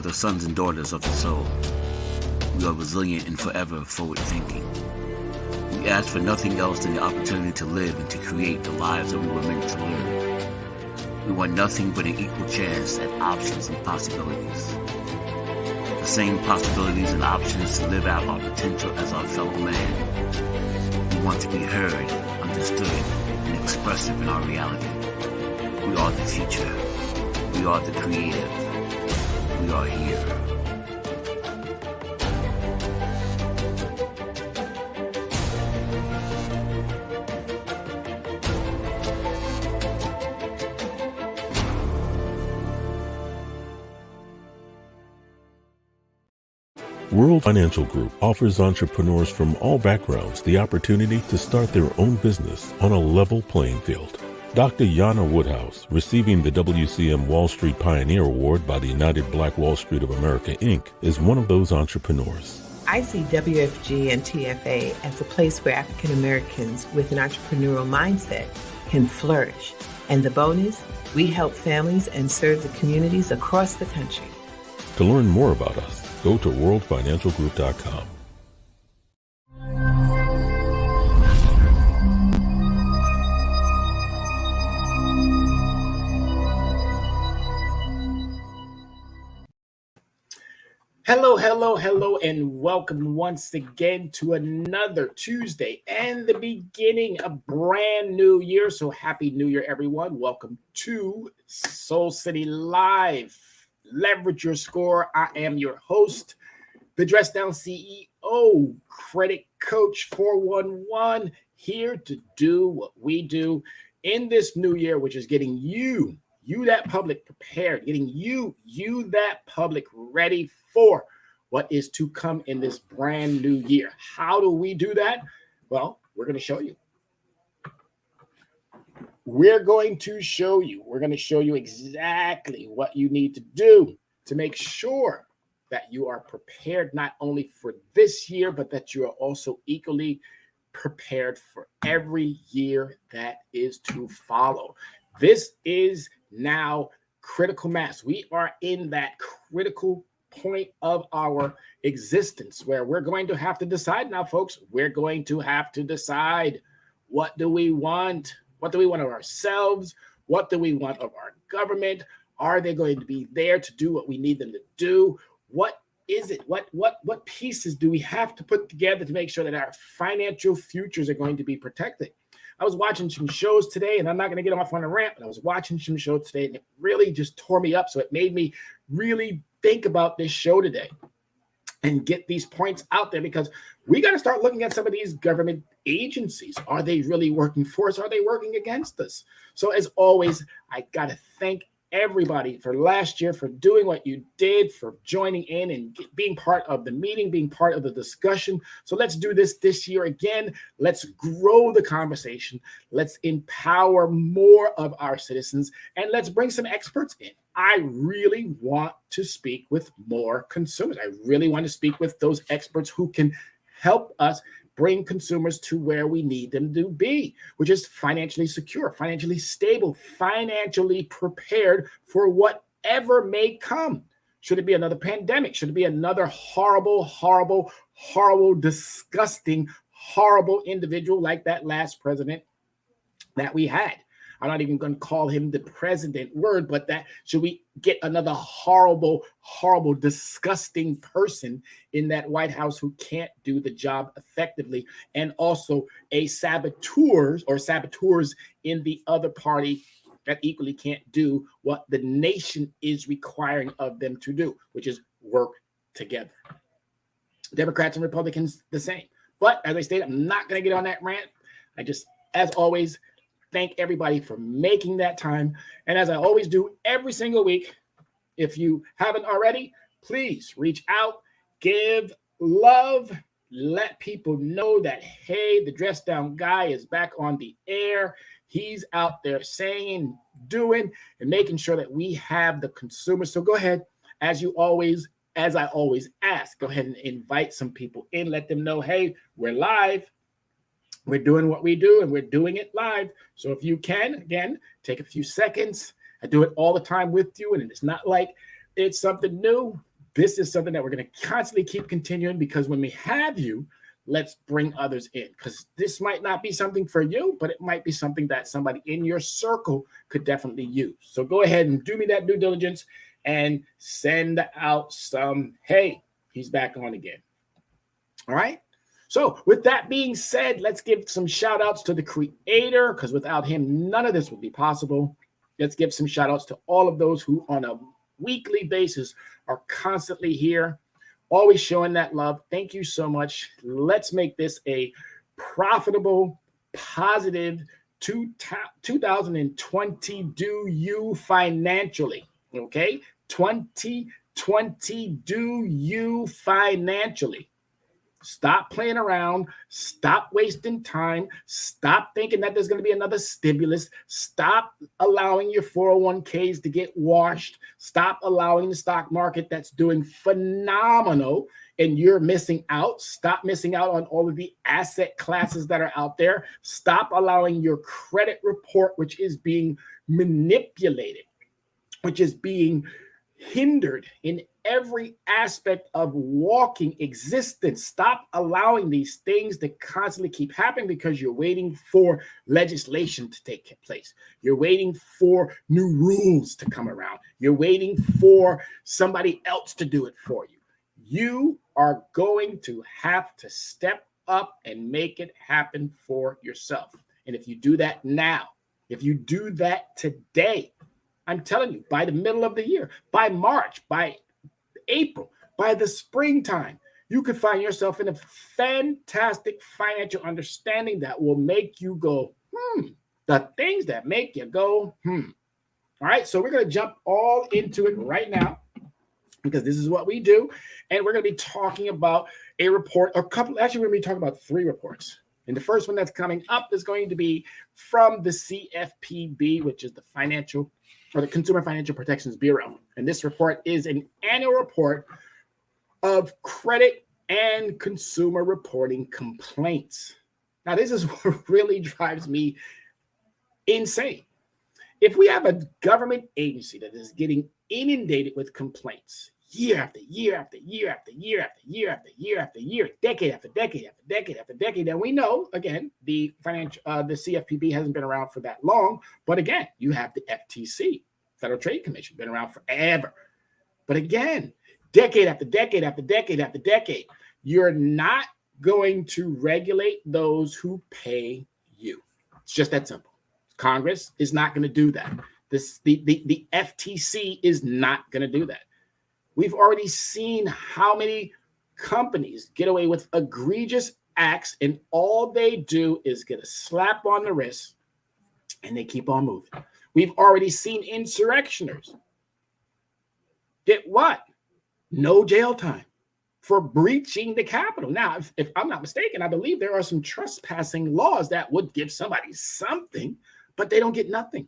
the sons and daughters of the soul. We are resilient and forever forward-thinking. We ask for nothing else than the opportunity to live and to create the lives that we were meant to live. We want nothing but an equal chance at options and possibilities. The same possibilities and options to live out our potential as our fellow man. We want to be heard, understood, and expressive in our reality. We are the future. We are the creative. We are here. World Financial Group offers entrepreneurs from all backgrounds the opportunity to start their own business on a level playing field. Dr. Yana Woodhouse, receiving the WCM Wall Street Pioneer Award by the United Black Wall Street of America, Inc., is one of those entrepreneurs. I see WFG and TFA as a place where African Americans with an entrepreneurial mindset can flourish. And the bonus, we help families and serve the communities across the country. To learn more about us, go to worldfinancialgroup.com. Hello, and welcome once again to another Tuesday and the beginning of brand new year. So happy new year, everyone. Welcome to Soul City Live. Leverage your score. I am your host, the Dress Down CEO, Credit Coach 411, here to do what we do in this new year, which is getting you that public prepared, getting you that public ready for what is to come in this brand new year. How do we do that? Well, we're going to show you. We're going to show you exactly what you need to do to make sure that you are prepared not only for this year, but that you are also equally prepared for every year that is to follow. This is now critical mass. We are in that critical point of our existence where we're going to have to decide now, folks. We're going to have to decide, what do we want? What do we want of ourselves? What do we want of our government? Are they going to be there to do what we need them to do? What is it? What pieces do we have to put together to make sure that our financial futures are going to be protected? I was watching some shows today, and I'm not going to get off on a rant, but I was watching some shows today, and it really just tore me up. So it made me really think about this show today and get these points out there, because we got to start looking at some of these government agencies. Are they really working for us? Are they working against us? So as always, I got to thank everybody for last year, for doing what you did, for joining in and being part of the meeting, being part of the discussion. So let's do this year again. Let's grow the conversation. Let's empower more of our citizens, and let's bring some experts in. I really want to speak with more consumers. I really want to speak with those experts who can help us bring consumers to where we need them to be, which is financially secure, financially stable, financially prepared for whatever may come. Should it be another pandemic? Should it be another horrible, disgusting, horrible individual like that last president that we had? I'm not even going to call him the president word, but that should we get another horrible, disgusting person in that White House who can't do the job effectively, and also a saboteurs in the other party that equally can't do what the nation is requiring of them to do, which is work together. Democrats and Republicans, the same. But as I stated, I'm not going to get on that rant. I just, as always, thank everybody for making that time. And as I always do every single week, if you haven't already, please reach out, give love, let people know that, hey, the Dress Down guy is back on the air. He's out there saying, doing, and making sure that we have the consumers. So go ahead, as I always ask, go ahead and invite some people in. Let them know, hey, we're live. We're doing what we do, and we're doing it live. So if you can, again, take a few seconds. I do it all the time with you, and it's not like it's something new, this is something that we're going to constantly keep continuing, because when we have you, let's bring others in, because this might not be something for you, but it might be something that somebody in your circle could definitely use. So go ahead and do me that due diligence and send out some, hey, he's back on again. All right. So with that being said, let's give some shout outs to the creator, because without him, none of this would be possible. Let's give some shout outs to all of those who on a weekly basis are constantly here, always showing that love. Thank you so much. Let's make this a profitable, positive 2020 do you financially. Okay? 2020 do you financially. Stop playing around. Stop wasting time. Stop thinking that there's going to be another stimulus. Stop allowing your 401ks to get washed. Stop allowing the stock market that's doing phenomenal and you're missing out. Stop missing out on all of the asset classes that are out there. Stop allowing your credit report, which is being manipulated, which is being hindered in every aspect of walking existence. Stop allowing these things to constantly keep happening because you're waiting for legislation to take place. You're waiting for new rules to come around. You're waiting for somebody else to do it for you. You are going to have to step up and make it happen for yourself. And if you do that now, if you do that today, I'm telling you, by the middle of the year, by March, by April, by the springtime, you could find yourself in a fantastic financial understanding that will make you go, the things that make you go, All right, so we're going to jump all into it right now, because this is what we do. And we're going to be talking about a report, we're going to be talking about 3 reports. And the first one that's coming up is going to be from the CFPB, which is the Consumer Financial Protections Bureau. And this report is an annual report of credit and consumer reporting complaints. Now, this is what really drives me insane. If we have a government agency that is getting inundated with complaints year after year after year after year after year after year after year, decade after decade after decade after decade, and we know, again, the CFPB hasn't been around for that long, but again, you have the FTC, Federal Trade Commission, been around forever. But again, decade after decade after decade after decade, you're not going to regulate those who pay you. It's just that simple. Congress is not going to do that. The FTC is not going to do that. We've already seen how many companies get away with egregious acts, and all they do is get a slap on the wrist, and they keep on moving. We've already seen insurrectioners get what? No jail time for breaching the Capitol. Now, if I'm not mistaken, I believe there are some trespassing laws that would give somebody something, but they don't get nothing.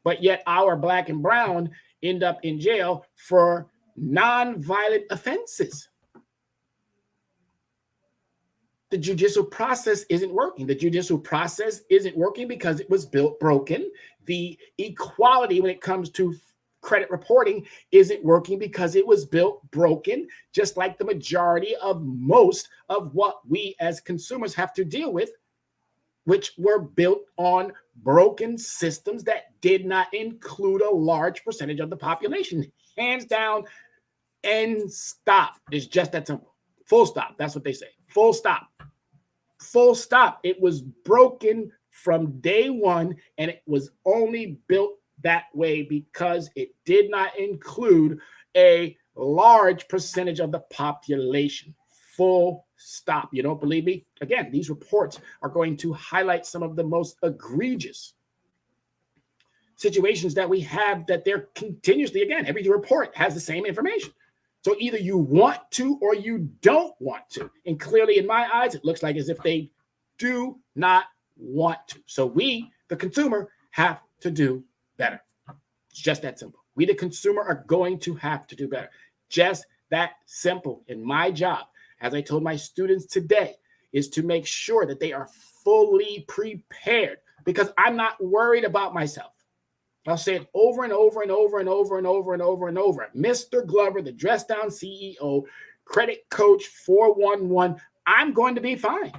But yet our black and brown end up in jail for non-violent offenses. The judicial process isn't working. The judicial process isn't working because it was built broken. The equality when it comes to credit reporting isn't working because it was built broken, just like the majority of most of what we as consumers have to deal with, which were built on broken systems that did not include a large percentage of the population. Hands down, and stop. It's just that simple. Full stop. That's what they say. Full stop. Full stop. It was broken from day one, and it was only built that way because it did not include a large percentage of the population. Full stop. You don't believe me? Again, these reports are going to highlight some of the most egregious situations that we have, that they're continuously, again, every report has the same information. So either you want to or you don't want to. And clearly in my eyes, it looks like as if they do not want to. So we, the consumer, have to do better. It's just that simple. We, the consumer, are going to have to do better. Just that simple. And my job, as I told my students today, is to make sure that they are fully prepared, because I'm not worried about myself. I'll say it over and over and over and over and over and over and over. Mr. Glover, the Dress Down CEO, Credit Coach 411, I'm going to be fine.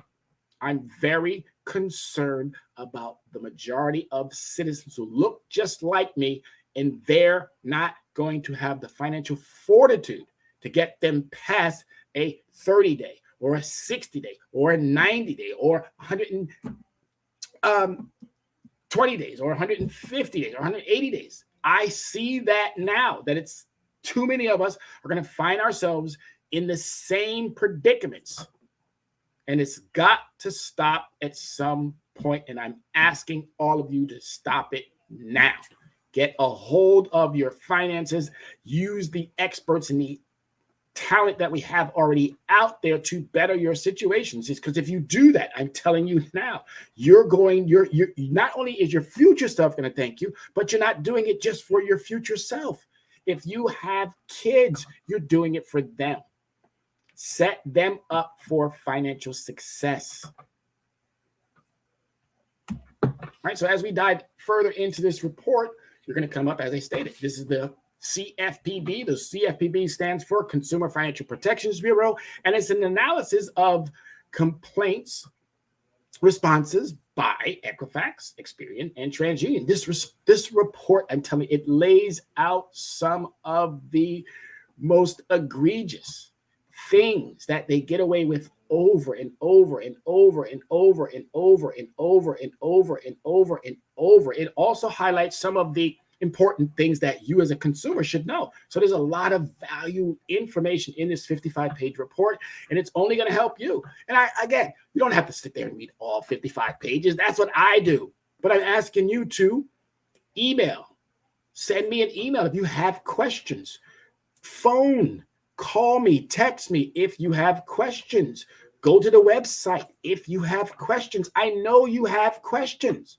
I'm very concerned about the majority of citizens who look just like me, and they're not going to have the financial fortitude to get them past a 30-day or a 60-day or a 90-day or 120 days or 150 days or 180 days. I see that now, that it's too many of us are going to find ourselves in the same predicaments. And it's got to stop at some point, and I'm asking all of you to stop it now. Get a hold of your finances. Use the experts and the talent that we have already out there to better your situations. Because if you do that, I'm telling you now, you're not only is your future self going to thank you, but you're not doing it just for your future self. If you have kids, you're doing it for them. Set them up for financial success. All right, so as we dive further into this report, you're going to come up, as I stated, this is the CFPB. The CFPB stands for Consumer Financial Protections Bureau, and it's an analysis of complaints, responses by Equifax, Experian, and TransUnion. This report, I'm telling you, it lays out some of the most egregious things that they get away with over and over and over and over and over and over and over and over and over. It also highlights some of the important things that you as a consumer should know. So there's a lot of value information in this 55-page report, and it's only going to help you. And again, you don't have to sit there and read all 55 pages. That's what I do. But I'm asking you to send me an email if you have questions. Phone, call me, text me if you have questions. Go to the website if you have questions. I know you have questions.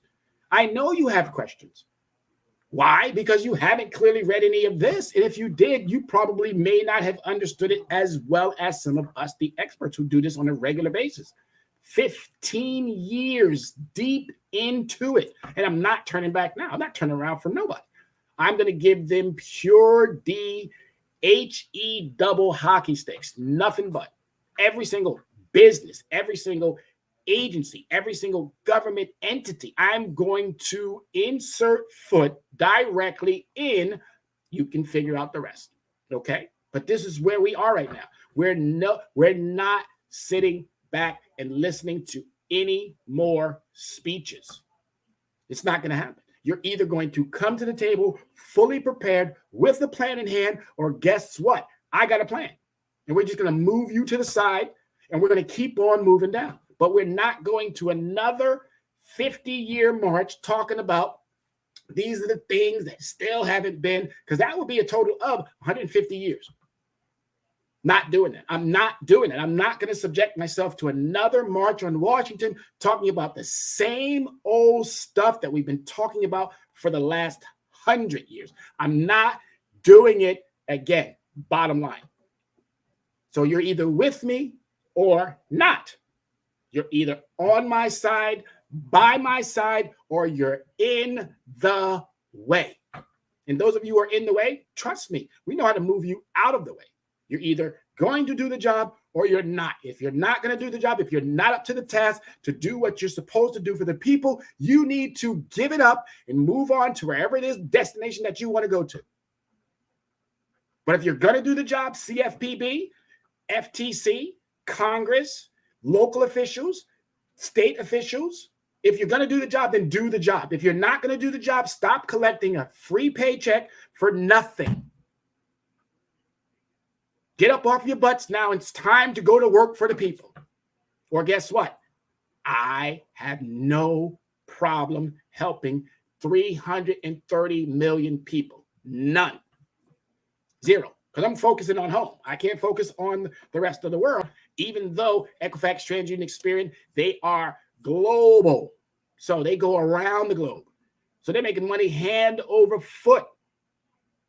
Why? Because you haven't clearly read any of this. And if you did, you probably may not have understood it as well as some of us, the experts who do this on a regular basis. 15 years deep into it. And I'm not turning back now. I'm not turning around for nobody. I'm going to give them pure DHE double hockey sticks. Nothing but. Every single business, every single agency, every single government entity, I'm going to insert foot directly in. You can figure out the rest. Okay? But this is where we are right now. We're not sitting back and listening to any more speeches. It's not going to happen. You're either going to come to the table fully prepared with a plan in hand, or guess what? I got a plan. And we're just going to move you to the side, and we're going to keep on moving down. But we're not going to another 50-year march talking about these are the things that still haven't been, because that would be a total of 150 years. Not doing that. I'm not doing it. I'm not going to subject myself to another march on Washington talking about the same old stuff that we've been talking about for the last 100 years. I'm not doing it again. Bottom line. So you're either with me or not. You're either on my side, by my side, or you're in the way. And those of you who are in the way, trust me, we know how to move you out of the way. You're either going to do the job or you're not. If you're not going to do the job, if you're not up to the task to do what you're supposed to do for the people, you need to give it up and move on to wherever it is, destination that you want to go to. But if you're going to do the job, CFPB, FTC, Congress, local officials, state officials, if you're going to do the job, then do the job. If you're not going to do the job, stop collecting a free paycheck for nothing. Get up off your butts now. It's time to go to work for the people. Or guess what? I have no problem helping 330 million people. None. Zero. Because I'm focusing on home. I can't focus on the rest of the world, even though Equifax, TransUnion, Experian, they are global. So they go around the globe. So they're making money hand over foot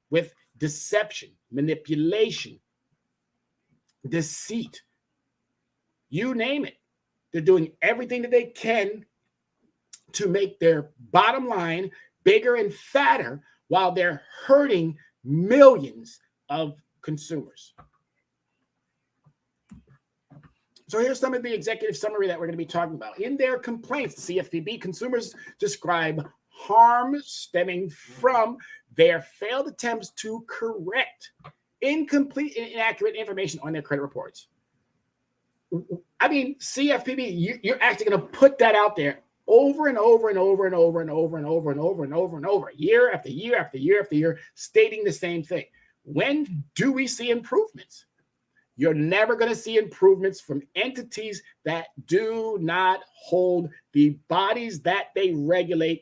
with deception, manipulation, deceit. You name it. They're doing everything that they can to make their bottom line bigger and fatter while they're hurting millions of consumers. So here's some of the executive summary that we're going to be talking about. In their complaints, the CFPB consumers describe harm stemming from their failed attempts to correct incomplete and inaccurate information on their credit reports. I mean, CFPB, you're actually going to put that out there over and over and over and over and over and over and over and over and over, year after year after year after year, stating the same thing. When do we see improvements? You're never going to see improvements from entities that do not hold the bodies that they regulate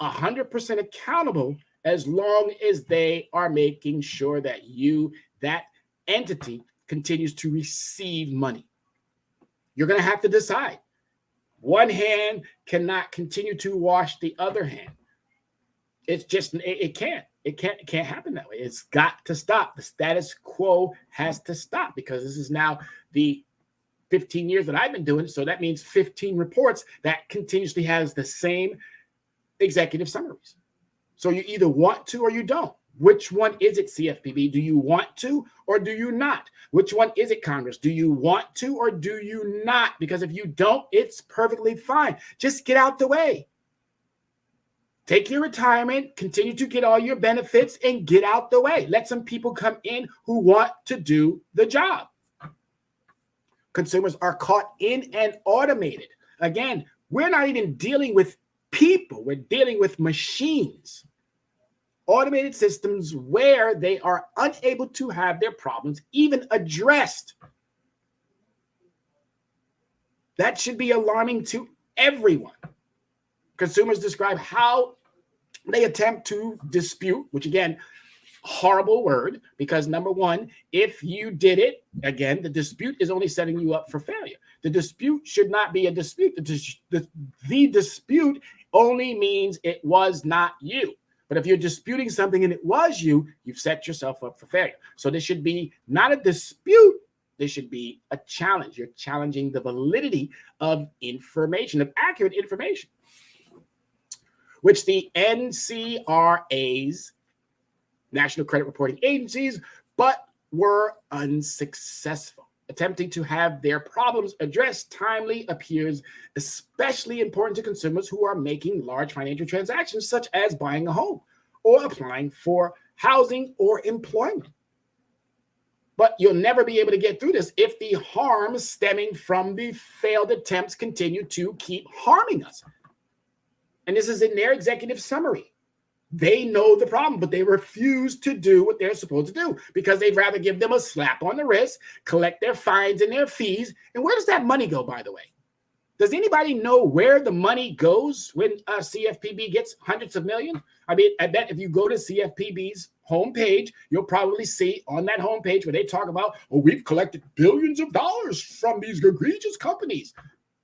100% accountable, as long as they are making sure that that entity continues to receive money. You're going to have to decide. One hand cannot continue to wash the other hand. It's just, it can't. It can't happen that way. It's got to stop. The status quo has to stop, because this is now the 15 years that I've been doing it. So that means 15 reports that continuously has the same executive summaries. So you either want to or you don't. Which one is it, CFPB? Do you want to or do you not? Which one is it, Congress? Do you want to or do you not? Because if you don't, it's perfectly fine. Just get out the way. Take your retirement, continue to get all your benefits, and get out the way. Let some people come in who want to do the job. Consumers are caught in and automated. Again, we're not even dealing with people. We're dealing with machines. Automated systems where they are unable to have their problems even addressed. That should be alarming to everyone. Consumers describe how they attempt to dispute, which again, horrible word, because number one, if you did it, again, the dispute is only setting you up for failure. The dispute should not be a dispute. The dispute only means it was not you. But if you're disputing something and it was you, you've set yourself up for failure. So this should be not a dispute. This should be a challenge. You're challenging the validity of information, of accurate information, which the NCRA's, National Credit Reporting Agencies, but were unsuccessful. Attempting to have their problems addressed timely appears especially important to consumers who are making large financial transactions, such as buying a home or applying for housing or employment. But you'll never be able to get through this if the harm stemming from the failed attempts continue to keep harming us. And this is in their executive summary. They know the problem, but they refuse to do what they're supposed to do because they'd rather give them a slap on the wrist, collect their fines and their fees. And where does that money go, by the way? Does anybody know where the money goes when CFPB gets hundreds of millions? I mean, I bet if you go to CFPB's homepage, you'll probably see on that homepage where they talk about, oh, we've collected billions of dollars from these egregious companies.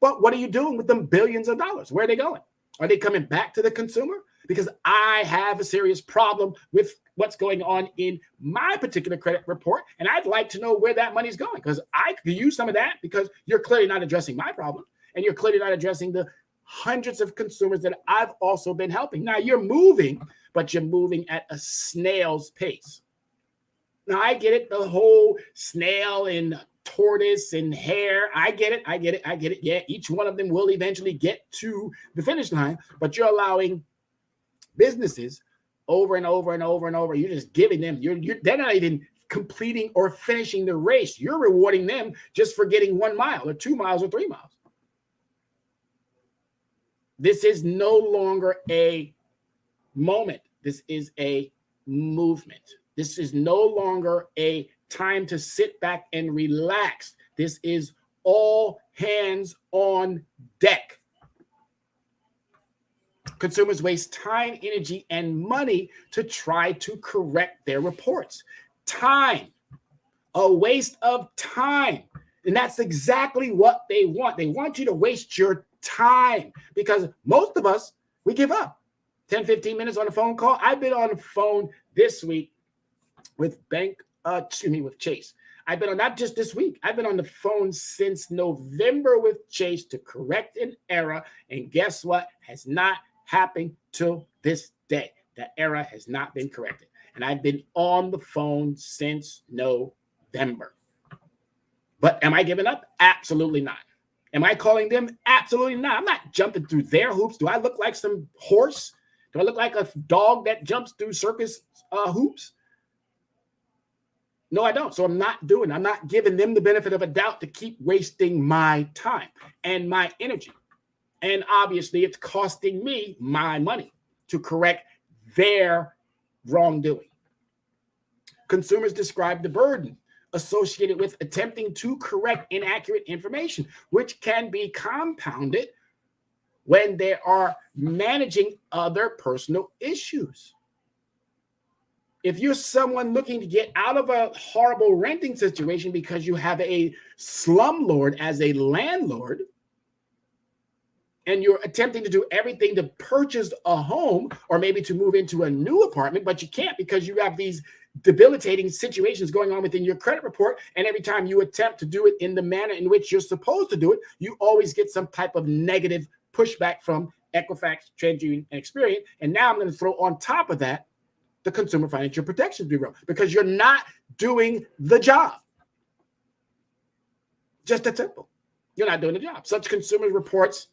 But what are you doing with them billions of dollars? Where are they going? Are they coming back to the consumer? Because I have a serious problem with what's going on in my particular credit report, and I'd like to know where that money's going, because I could use some of that, because you're clearly not addressing my problem, and you're clearly not addressing the hundreds of consumers that I've also been helping. Now, you're moving, but you're moving at a snail's pace. Now, I get it, the whole snail and tortoise and hare. I get it. Yeah, each one of them will eventually get to the finish line, but you're allowing businesses over and over and over and over. You're just giving them, they're not even completing or finishing the race. You're rewarding them just for getting 1 mile or 2 miles or 3 miles. This is no longer a moment. This is a movement. This is no longer a time to sit back and relax. This is all hands on deck. Consumers waste time, energy, and money to try to correct their reports. Time, a waste of time. And that's exactly what they want. They want you to waste your time, because most of us, we give up. 10, 15 minutes on a phone call. I've been on the phone this week with Chase. I've been on, not just this week, I've been on the phone since November with Chase to correct an error. And guess what? Has not happened till this day, that error has not been corrected. And I've been on the phone since November. But am I giving up? Absolutely not. Am I calling them? Absolutely not. I'm not jumping through their hoops. Do I look like some horse? Do I look like a dog that jumps through circus hoops? No, I don't. So I'm not giving them the benefit of a doubt to keep wasting my time and my energy. And obviously, it's costing me my money to correct their wrongdoing. Consumers describe the burden associated with attempting to correct inaccurate information, which can be compounded when they are managing other personal issues. If you're someone looking to get out of a horrible renting situation because you have a slumlord as a landlord, and you're attempting to do everything to purchase a home or maybe to move into a new apartment, but you can't because you have these debilitating situations going on within your credit report. And every time you attempt to do it in the manner in which you're supposed to do it, you always get some type of negative pushback from Equifax, TransUnion, and Experian. And now I'm going to throw on top of that the Consumer Financial Protection Bureau because you're not doing the job. Just that simple. You're not doing the job. Such consumer reports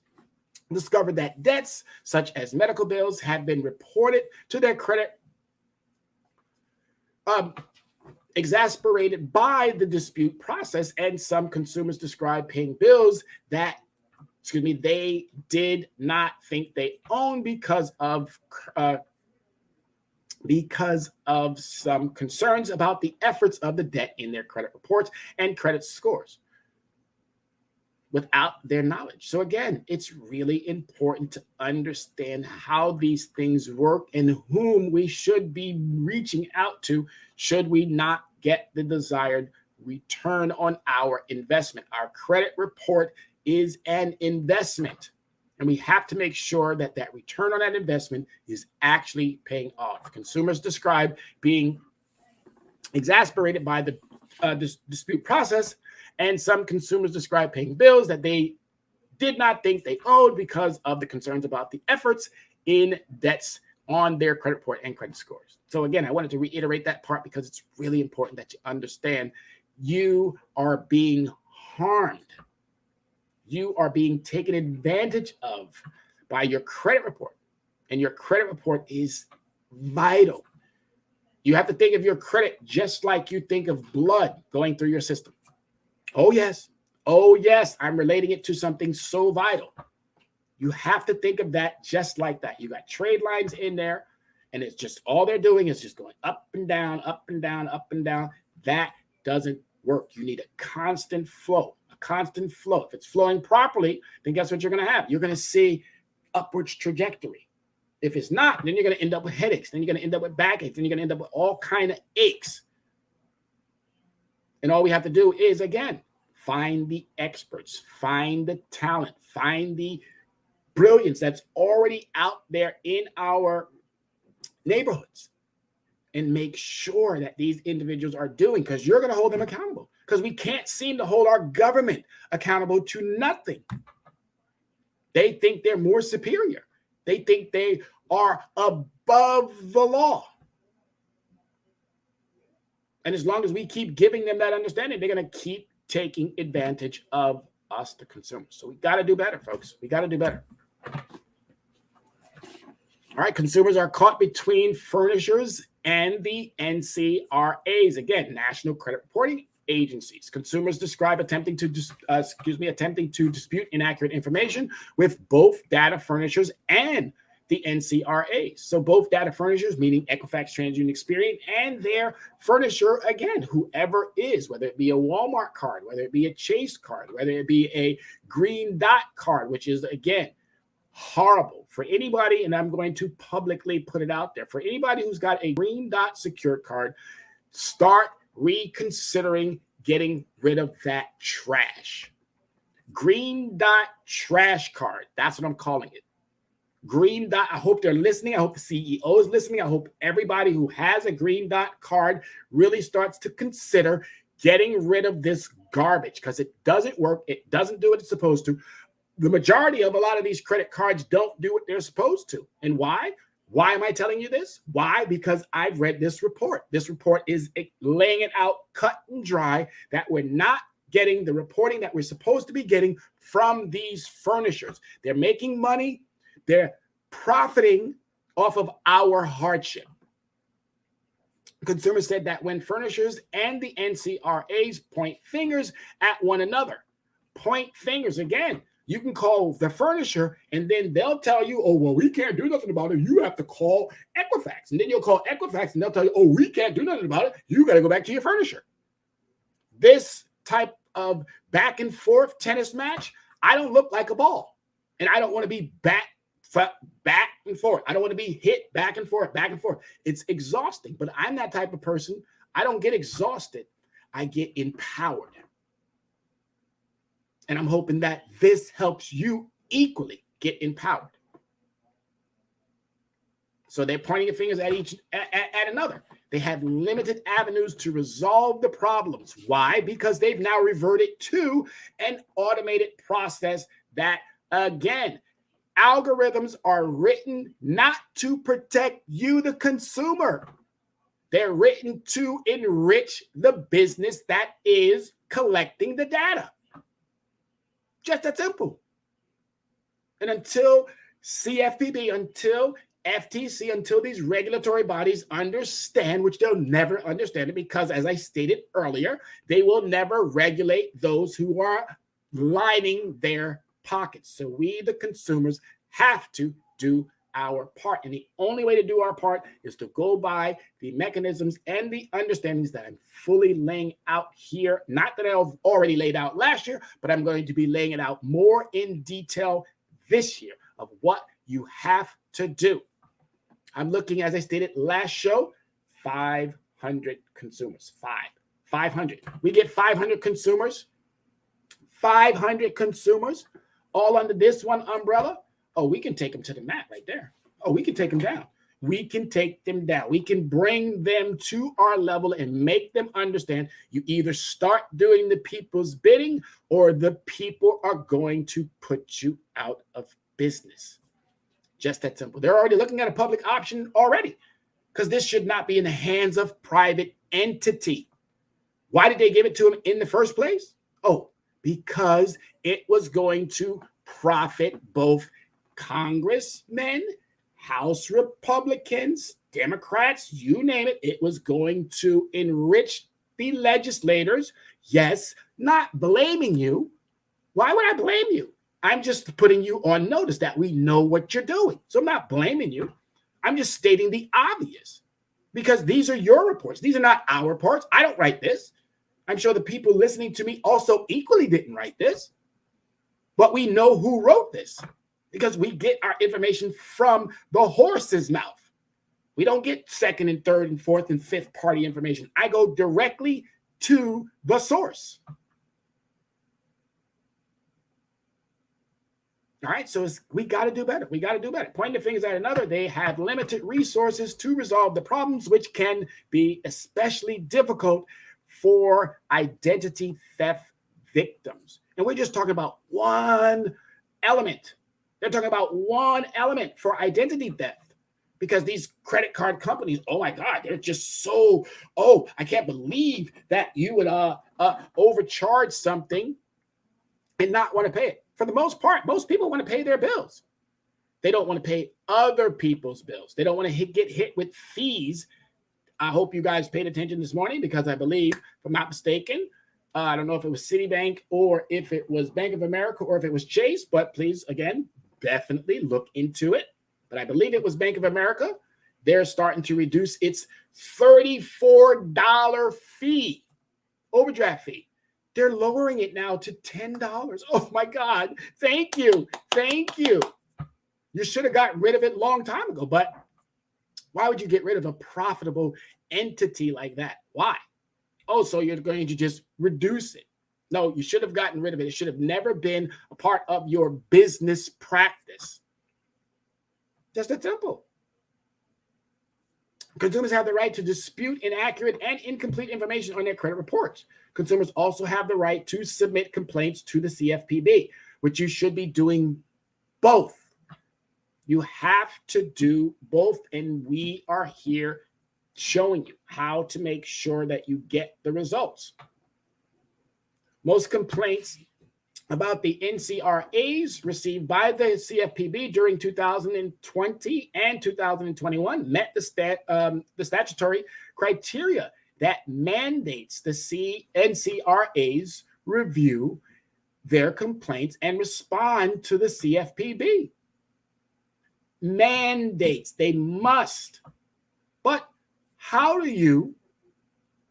discovered that debts such as medical bills have been reported to their credit exasperated by the dispute process, and some consumers describe paying bills that they did not think they owned because of some concerns about the efforts of the debt in their credit reports and credit scores without their knowledge. So again, it's really important to understand how these things work and whom we should be reaching out to should we not get the desired return on our investment. Our credit report is an investment, and we have to make sure that that return on that investment is actually paying off. Consumers describe being exasperated by the dispute process, and some consumers describe paying bills that they did not think they owed because of the concerns about the efforts in debts on their credit report and credit scores. So again, I wanted to reiterate that part because it's really important that you understand you are being harmed. You are being taken advantage of by your credit report, and your credit report is vital. You have to think of your credit just like you think of blood going through your system. Oh, yes. Oh, yes. I'm relating it to something so vital. You have to think of that just like that. You got trade lines in there, and it's just all they're doing is just going up and down, up and down, up and down. That doesn't work. You need a constant flow, a constant flow. If it's flowing properly, then guess what you're going to have? You're going to see upwards trajectory. If it's not, then you're going to end up with headaches. Then you're going to end up with backaches. Then you're going to end up with all kinds of aches. And all we have to do is, again, find the experts, find the talent, find the brilliance that's already out there in our neighborhoods, and make sure that these individuals are doing, because you're going to hold them accountable, because we can't seem to hold our government accountable to nothing. They think they're more superior. They think they are above the law. And as long as we keep giving them that understanding, they're going to keep taking advantage of us, the consumers. So we got to do better, folks. We got to do better. All right, consumers are caught between furnishers and the NCRAs. Again, National Credit Reporting Agencies. Consumers describe attempting to dispute inaccurate information with both data furnishers and the NCRAs. So both data furnishers, meaning Equifax, TransUnion, Experian, and their furnisher, again, whoever is, whether it be a Walmart card, whether it be a Chase card, whether it be a Green Dot card, which is, again, horrible for anybody, and I'm going to publicly put it out there. For anybody who's got a Green Dot secured card, start reconsidering getting rid of that trash. Green Dot trash card. That's what I'm calling it. Green Dot. I hope they're listening. I hope the CEO is listening. I hope everybody who has a Green Dot card really starts to consider getting rid of this garbage, because it doesn't work. It doesn't do what it's supposed to. The majority of a lot of these credit cards don't do what they're supposed to. And why? Why am I telling you this? Why? Because I've read this report. This report is laying it out cut and dry that we're not getting the reporting that we're supposed to be getting from these furnishers. They're making money. They're profiting off of our hardship. Consumers said that when furnishers and the NCRAs point fingers at one another, point fingers again. You can call the furnisher and then they'll tell you, oh, well, we can't do nothing about it. You have to call Equifax. And then you'll call Equifax and they'll tell you, oh, we can't do nothing about it. You got to go back to your furnisher. This type of back and forth tennis match, I don't look like a ball. And I don't want to be back and forth. I don't want to be hit back and forth, back and forth. It's exhausting, but I'm that type of person. I don't get exhausted. I get empowered. And I'm hoping that this helps you equally get empowered. So they're pointing their fingers at another. They have limited avenues to resolve the problems. Why? Because they've now reverted to an automated process that, again, algorithms are written not to protect you, the consumer. They're written to enrich the business that is collecting the data. Just that simple. And until CFPB, until FTC, until these regulatory bodies understand, which they'll never understand it because, as I stated earlier, they will never regulate those who are lining their pockets. So we, the consumers, have to do our part. And the only way to do our part is to go by the mechanisms and the understandings that I'm fully laying out here. Not that I've already laid out last year, but I'm going to be laying it out more in detail this year of what you have to do. I'm looking, as I stated last show, 500 consumers. 500. We get 500 consumers. 500 consumers all under this one umbrella. Oh, we can take them to the mat right there. Oh, we can take them down. We can take them down. We can bring them to our level and make them understand you either start doing the people's bidding or the people are going to put you out of business. Just that simple. They're already looking at a public option already because this should not be in the hands of private entity. Why did they give it to them in the first place? Oh, because it was going to profit both congressmen, House Republicans, Democrats, you name it. It was going to enrich the legislators. Yes, not blaming you. Why would I blame you? I'm just putting you on notice that we know what you're doing. So I'm not blaming you. I'm just stating the obvious because these are your reports. These are not our reports. I don't write this. I'm sure the people listening to me also equally didn't write this. But we know who wrote this because we get our information from the horse's mouth. We don't get second and third and fourth and fifth party information. I go directly to the source. All right, so we got to do better. We got to do better. Pointing the fingers at another, they have limited resources to resolve the problems, which can be especially difficult for identity theft victims. And we're just talking about one element. They're talking about one element for identity theft because these credit card companies, oh my God, they're just so, oh, I can't believe that you would overcharge something and not want to pay it. For the most part, most people want to pay their bills. They don't want to pay other people's bills. They don't want to get hit with fees. I hope you guys paid attention this morning because I believe, if I'm not mistaken, I don't know if it was Citibank or if it was Bank of America or if it was Chase, but please, again, definitely look into it. But I believe it was Bank of America. They're starting to reduce its $34 fee, overdraft fee. They're lowering it now to $10. Oh my God. Thank you. Thank you. You should have gotten rid of it a long time ago, but why would you get rid of a profitable entity like that? Why? Oh, so you're going to just reduce it. No, you should have gotten rid of it. It should have never been a part of your business practice. Just that simple. Consumers have the right to dispute inaccurate and incomplete information on their credit reports. Consumers also have the right to submit complaints to the CFPB, which you should be doing both. You have to do both, and we are here showing you how to make sure that you get the results. Most complaints about the NCRAs received by the CFPB during 2020 and 2021 met the statutory criteria that mandates the NCRAs review their complaints and respond to the CFPB. Mandates, they must. But how do you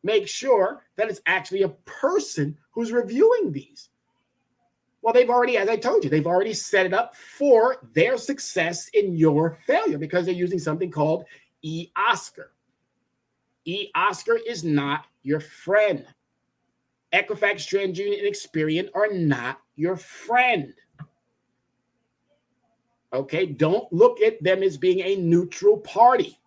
make sure that it's actually a person who's reviewing these? Well, they've already, as I told you, they've already set it up for their success in your failure because they're using something called eOscar. eOscar is not your friend. Equifax, TransUnion, and Experian are not your friend. Okay, don't look at them as being a neutral party.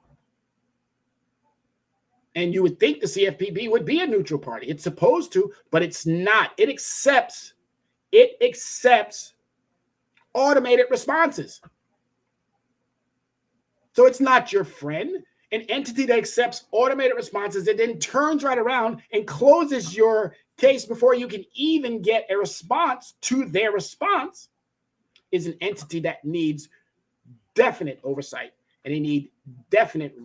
And you would think the CFPB would be a neutral party. It's supposed to, but it's not. It accepts automated responses. So it's not your friend. An entity that accepts automated responses and then turns right around and closes your case before you can even get a response to their response is an entity that needs definite oversight, and they need definite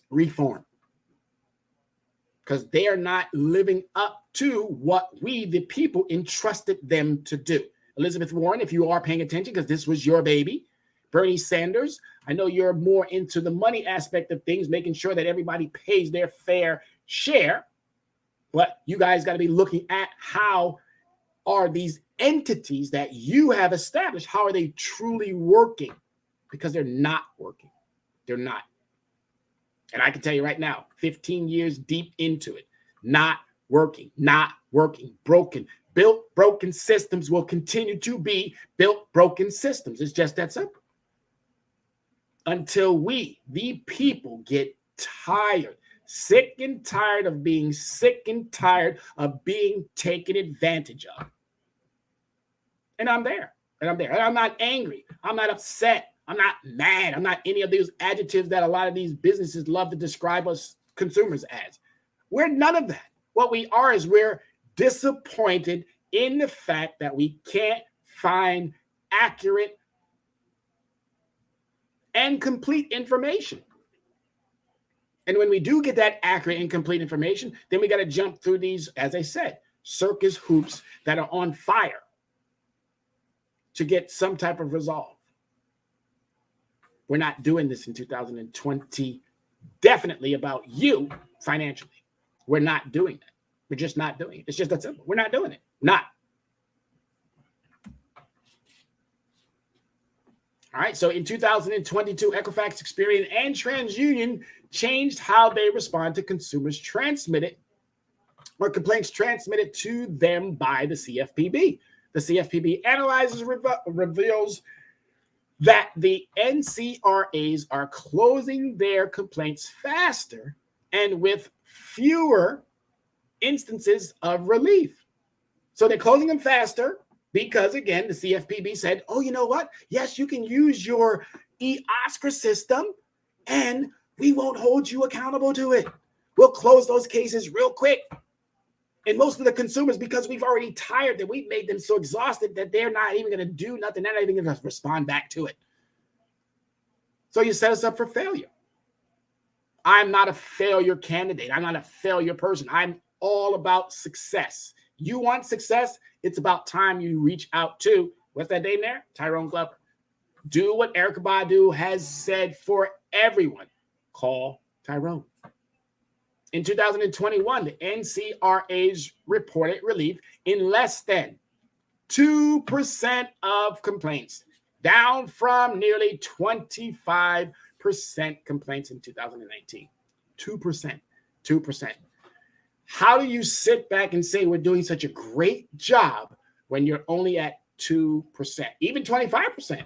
reform because they are not living up to what we, the people, entrusted them to do. Elizabeth Warren, if you are paying attention, because this was your baby. Bernie Sanders, I know you're more into the money aspect of things, making sure that everybody pays their fair share. But you guys got to be looking at how are these entities that you have established, how are they truly working? Because they're not working. They're not. And I can tell you right now, 15 years deep into it, not working, broken. Built broken systems will continue to be built broken systems. It's just that simple. Until we, the people, get tired, sick and tired of being sick and tired of being taken advantage of. And I'm there. And I'm not angry. I'm not upset. I'm not mad. I'm not any of these adjectives that a lot of these businesses love to describe us consumers as. We're none of that. What we are is we're disappointed in the fact that we can't find accurate and complete information. And when we do get that accurate and complete information, then we got to jump through these, as I said, circus hoops that are on fire to get some type of resolve. We're not doing this in 2020, definitely about you financially. We're not doing that. We're just not doing it. It's just that simple. We're not doing it. Not. All right. So in 2022, Equifax, Experian, and TransUnion changed how they respond to consumers transmitted or complaints transmitted to them by the CFPB. The CFPB analyzes reveals that the NCRAs are closing their complaints faster and with fewer instances of relief. So they're closing them faster because, again, the CFPB said, oh, you know what? Yes, you can use your eOscar system and we won't hold you accountable to it. We'll close those cases real quick. And most of the consumers, because we've already tired them, we've made them so exhausted that they're not even going to do nothing. They're not even going to respond back to it. So you set us up for failure. I'm not a failure candidate. I'm not a failure person. I'm all about success. You want success? It's about time you reach out to, what's that name there? Tyrone Glover. Do what Erykah Badu has said for everyone. Call Tyrone. In 2021, the NCRAs reported relief in less than 2% of complaints, down from nearly 25% complaints in 2019. 2%. How do you sit back and say we're doing such a great job when you're only at 2%, even 25%?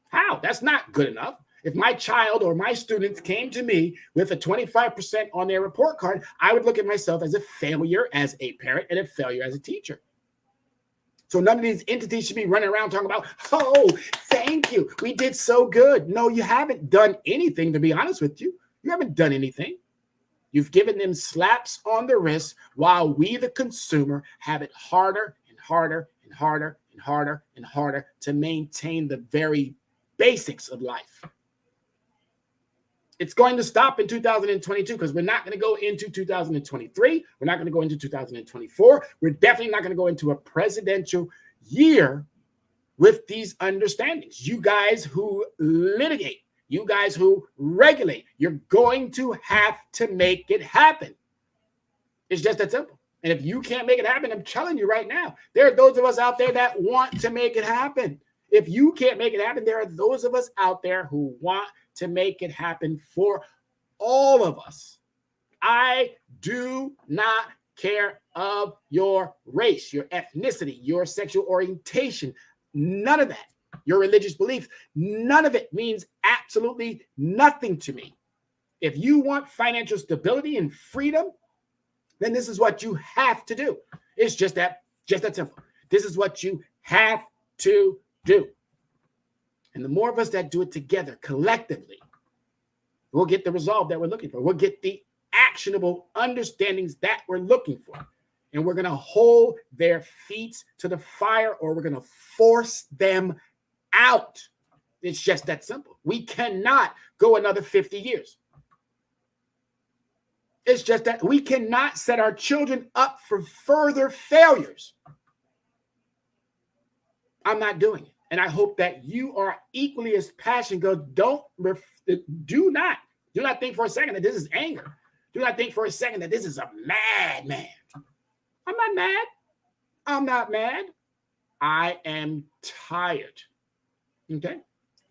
How? That's not good enough. If my child or my students came to me with a 25% on their report card, I would look at myself as a failure as a parent and a failure as a teacher. So none of these entities should be running around talking about, oh, thank you, we did so good. No, you haven't done anything, to be honest with you. You haven't done anything. You've given them slaps on the wrist while we, the consumer, have it harder and harder and harder and harder and harder to maintain the very basics of life. It's going to stop in 2022 because we're not going to go into 2023. We're not going to go into 2024. We're definitely not going to go into a presidential year with these understandings. You guys who litigate, you guys who regulate, you're going to have to make it happen. It's just that simple. And if you can't make it happen, I'm telling you right now, there are those of us out there that want to make it happen. If you can't make it happen, there are those of us out there who want to make it happen for all of us. I do not care of your race, your ethnicity, your sexual orientation, none of that. Your religious beliefs, none of it means absolutely nothing to me. If you want financial stability and freedom, then this is what you have to do. It's just that simple. This is what you have to do. And the more of us that do it together, collectively, we'll get the resolve that we're looking for. We'll get the actionable understandings that we're looking for. And we're going to hold their feet to the fire, or we're going to force them out. It's just that simple. We cannot go another 50 years. It's just that we cannot set our children up for further failures. I'm not doing it. And I hope that you are equally as passionate. Do not think for a second that this is anger. Do not think for a second that this is a madman. I'm not mad. I'm not mad. I am tired. Okay?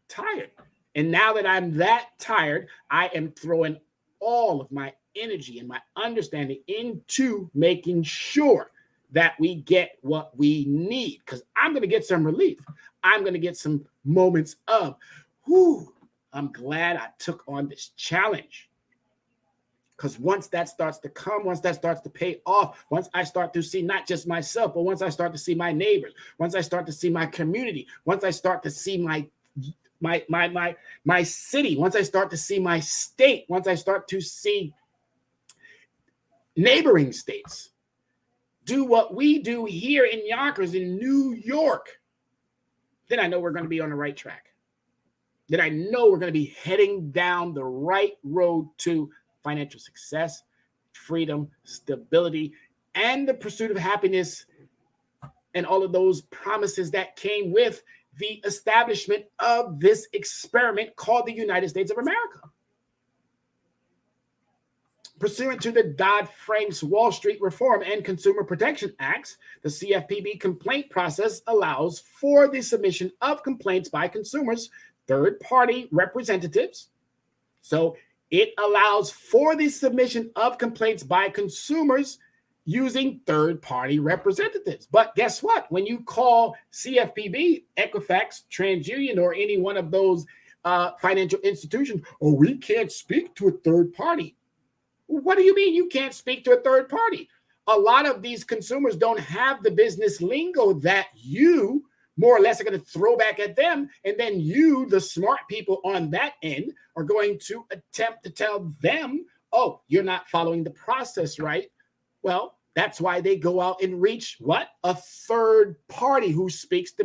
Tired. And now that I'm that tired, I am throwing all of my energy and my understanding into making sure that we get what we need, because I'm going to get some relief. I'm going to get some moments of, whoo, I'm glad I took on this challenge. Because once that starts to come, once that starts to pay off, once I start to see not just myself, but once I start to see my neighbors, once I start to see my community, once I start to see my city, once I start to see my state, once I start to see neighboring states do what we do here in Yonkers, in New York, then I know we're going to be on the right track. Then I know we're going to be heading down the right road to financial success, freedom, stability, and the pursuit of happiness, and all of those promises that came with the establishment of this experiment called the United States of America. Pursuant to the Dodd-Frank's Wall Street Reform and Consumer Protection Acts, the CFPB complaint process allows for the submission of complaints by consumers, third-party representatives. So it allows for the submission of complaints by consumers using third-party representatives. But guess what? When you call CFPB, Equifax, TransUnion, or any one of those financial institutions, oh, we can't speak to a third party. What do you mean you can't speak to a third party? A lot of these consumers don't have the business lingo that you more or less are going to throw back at them. And then you, the smart people on that end, are going to attempt to tell them, oh, you're not following the process right. Well, that's why they go out and reach what? A third party who speaks the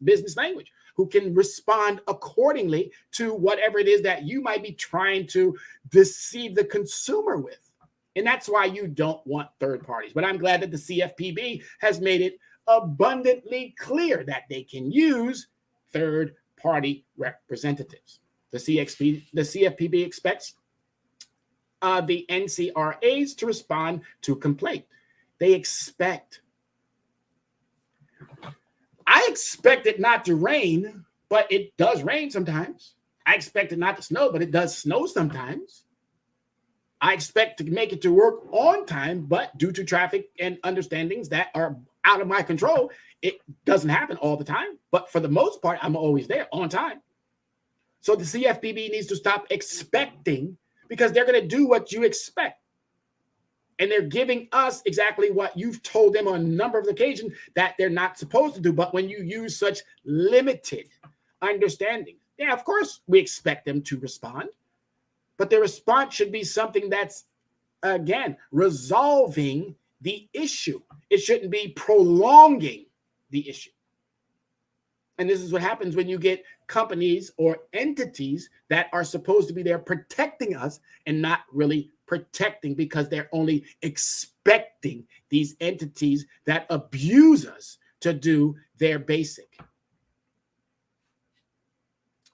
business language, who can respond accordingly to whatever it is that you might be trying to deceive the consumer with. And that's why you don't want third parties. But I'm glad that the CFPB has made it abundantly clear that they can use third party representatives. The CFPB expects the NCRAs to respond to complaint. I expect it not to rain, but it does rain sometimes. I expect it not to snow, but it does snow sometimes. I expect to make it to work on time, but due to traffic and understandings that are out of my control, it doesn't happen all the time. But for the most part, I'm always there on time. So the CFPB needs to stop expecting, because they're going to do what you expect. And they're giving us exactly what you've told them on a number of occasions that they're not supposed to do. But when you use such limited understanding, yeah, of course, we expect them to respond. But their response should be something that's, again, resolving the issue. It shouldn't be prolonging the issue. And this is what happens when you get companies or entities that are supposed to be there protecting us and not really protecting, because they're only expecting these entities that abuse us to do their basic.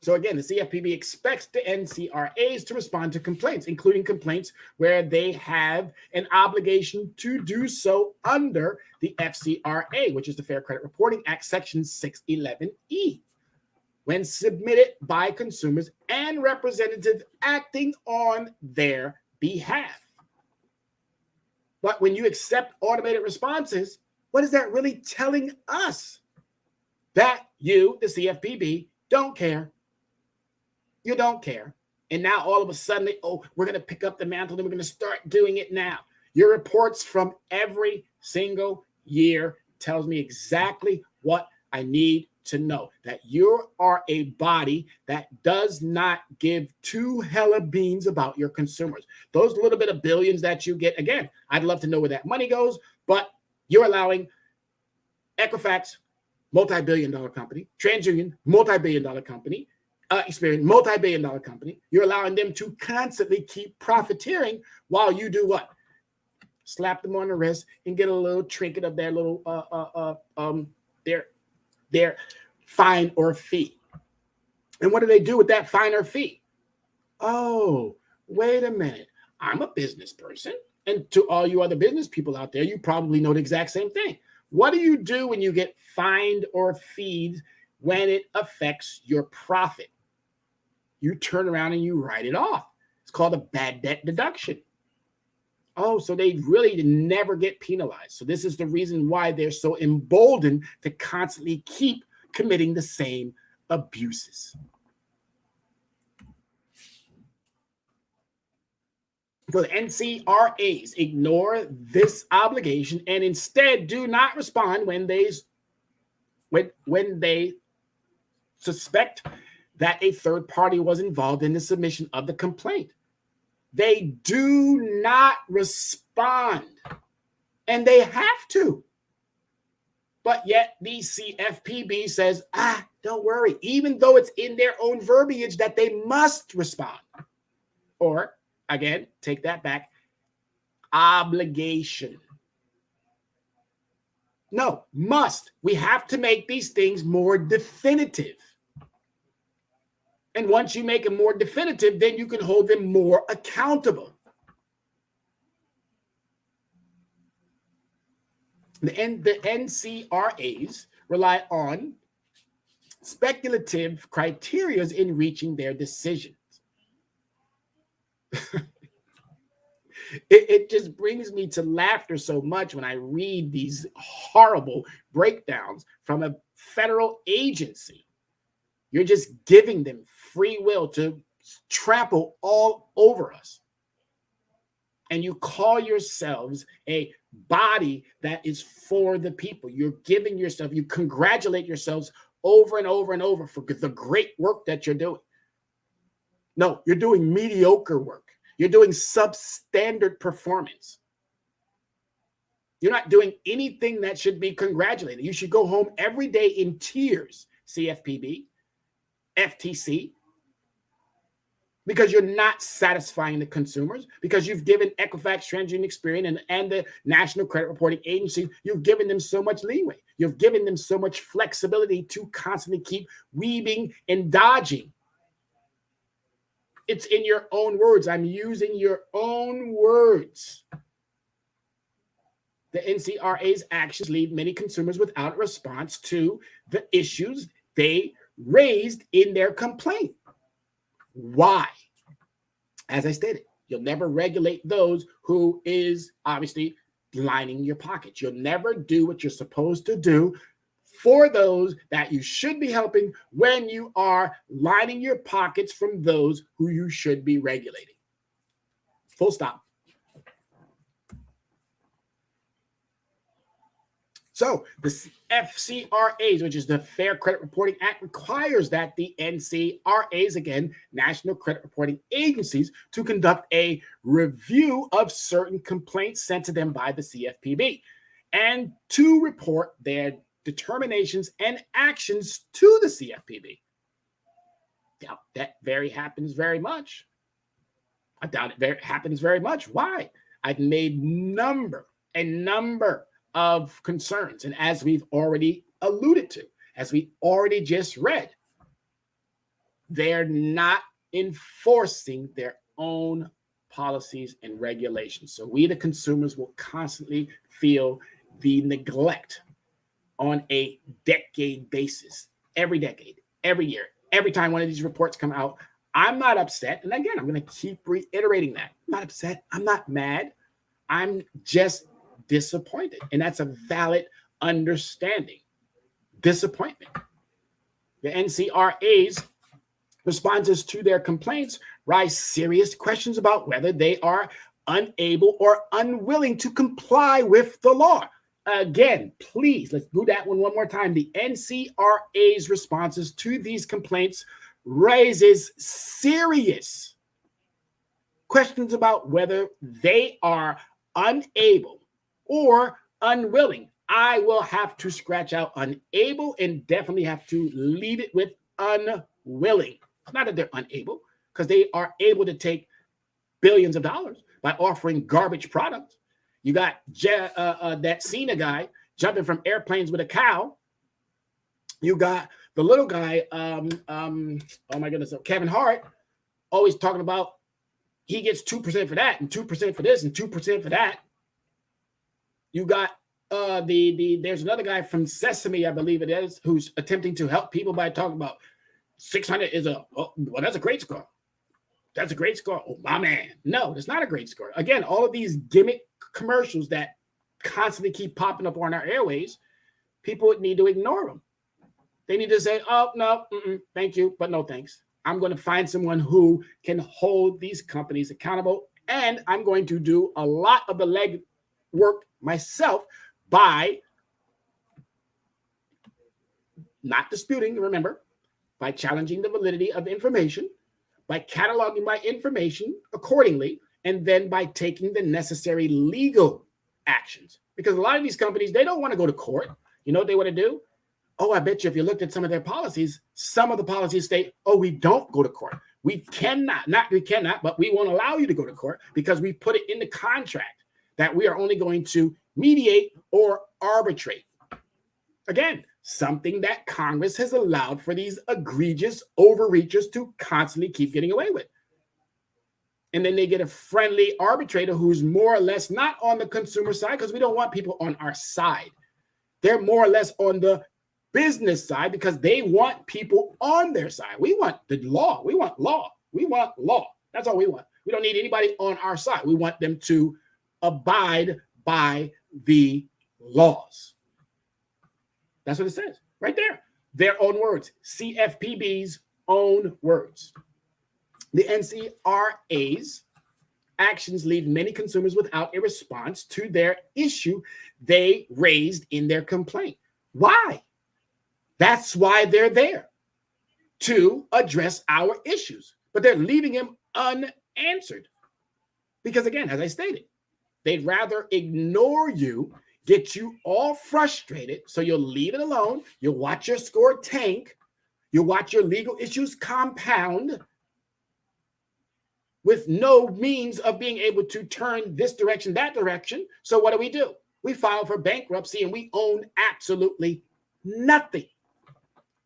So again, the CFPB expects the NCRAs to respond to complaints, including complaints where they have an obligation to do so under the FCRA, which is the Fair Credit Reporting Act, Section 611E, when submitted by consumers and representatives acting on their behalf. But when you accept automated responses, what is that really telling us? That you, the CFPB, don't care. You don't care. And now all of a sudden, we're going to pick up the mantle and we're going to start doing it now. Your reports from every single year tells me exactly what I need to know, that you are a body that does not give two hella beans about your consumers. Those little bit of billions that you get, again, I'd love to know where that money goes, but you're allowing Equifax, multi-billion-dollar company, TransUnion, multi-billion-dollar company, Experian, multi-billion-dollar company. You're allowing them to constantly keep profiteering while you do what? Slap them on the wrist and get a little trinket of their little their fine or fee. And what do they do with that fine or fee? Oh, wait a minute. I'm a business person. And to all you other business people out there, you probably know the exact same thing. What do you do when you get fined or feed when it affects your profit? You turn around and you write it off. It's called a bad debt deduction. Oh, so they really never get penalized. So this is the reason why they're so emboldened to constantly keep committing the same abuses. So the NCRAs ignore this obligation and instead do not respond when they suspect that a third party was involved in the submission of the complaint. They do not respond, and they have to. But yet the CFPB says, don't worry, even though it's in their own verbiage that they must respond. Or, again, take that back, obligation. No, must. We have to make these things more definitive. And once you make them more definitive, then you can hold them more accountable. The NCRAs rely on speculative criteria in reaching their decisions. It just brings me to laughter so much when I read these horrible breakdowns from a federal agency. You're just giving them free will to trample all over us. And you call yourselves a body that is for the people. You're giving yourself, you congratulate yourselves over and over and over for the great work that you're doing. No, you're doing mediocre work. You're doing substandard performance. You're not doing anything that should be congratulated. You should go home every day in tears, CFPB, FTC, because you're not satisfying the consumers, because you've given Equifax, TransUnion, Experian, and the National Credit Reporting Agency, you've given them so much leeway. You've given them so much flexibility to constantly keep weaving and dodging. It's in your own words. I'm using your own words. The NCRA's actions leave many consumers without a response to the issues they raised in their complaint. Why? As I stated, you'll never regulate those who is obviously lining your pockets. You'll never do what you're supposed to do for those that you should be helping when you are lining your pockets from those who you should be regulating. Full stop. So the FCRAs, which is the Fair Credit Reporting Act, requires that the NCRAs, again, National Credit Reporting Agencies, to conduct a review of certain complaints sent to them by the CFPB and to report their determinations and actions to the CFPB. Doubt that happens very much. I doubt it happens very much. Why? I've made a number of concerns. And as we've already alluded to, as we already just read, they're not enforcing their own policies and regulations. So we, the consumers, will constantly feel the neglect on a decade basis, every decade, every year, every time one of these reports come out. I'm not upset. And again, I'm going to keep reiterating that. I'm not upset. I'm not mad. I'm just disappointed. And that's a valid understanding. Disappointment. The NCRA's responses to their complaints raise serious questions about whether they are unable or unwilling to comply with the law. Again, please, let's do that one more time. The NCRA's responses to these complaints raises serious questions about whether they are unable or unwilling. I will have to scratch out unable and definitely have to leave it with unwilling. It's not that they're unable, because they are able to take billions of dollars by offering garbage products. You got that Cena guy jumping from airplanes with a cow. You got the little guy, oh my goodness, Kevin Hart, always talking about he gets 2% for that and 2% for this and 2% for that. You got there's another guy from Sesame, I believe it is, who's attempting to help people by talking about 600 is that's a great score. That's a great score. Oh, my man. No, it's not a great score. Again, all of these gimmick commercials that constantly keep popping up on our airways, people would need to ignore them. They need to say, oh, no, thank you, but no thanks. I'm going to find someone who can hold these companies accountable, and I'm going to do a lot of the leg work myself by not disputing, remember, by challenging the validity of information, by cataloging my information accordingly, and then by taking the necessary legal actions. Because a lot of these companies, they don't want to go to court. You know what they want to do? Oh, I bet you if you looked at some of their policies, some of the policies state, oh, we don't go to court. We cannot, but we won't allow you to go to court because we put it in the contract that we are only going to mediate or arbitrate. Again, something that Congress has allowed for these egregious overreachers to constantly keep getting away with. And then they get a friendly arbitrator who's more or less not on the consumer side, because we don't want people on our side. They're more or less on the business side because they want people on their side. We want the law. We want law. We want law. That's all we want. We don't need anybody on our side. We want them to abide by the laws. That's what it says right there. Their own words. CFPB's own words. The NCRA's actions leave many consumers without a response to their issue they raised in their complaint. Why? That's why they're there, to address our issues. But they're leaving them unanswered. Because again, as I stated, they'd rather ignore you, get you all frustrated, so you'll leave it alone, you'll watch your score tank, you'll watch your legal issues compound with no means of being able to turn this direction, that direction. So what do? We file for bankruptcy and we own absolutely nothing.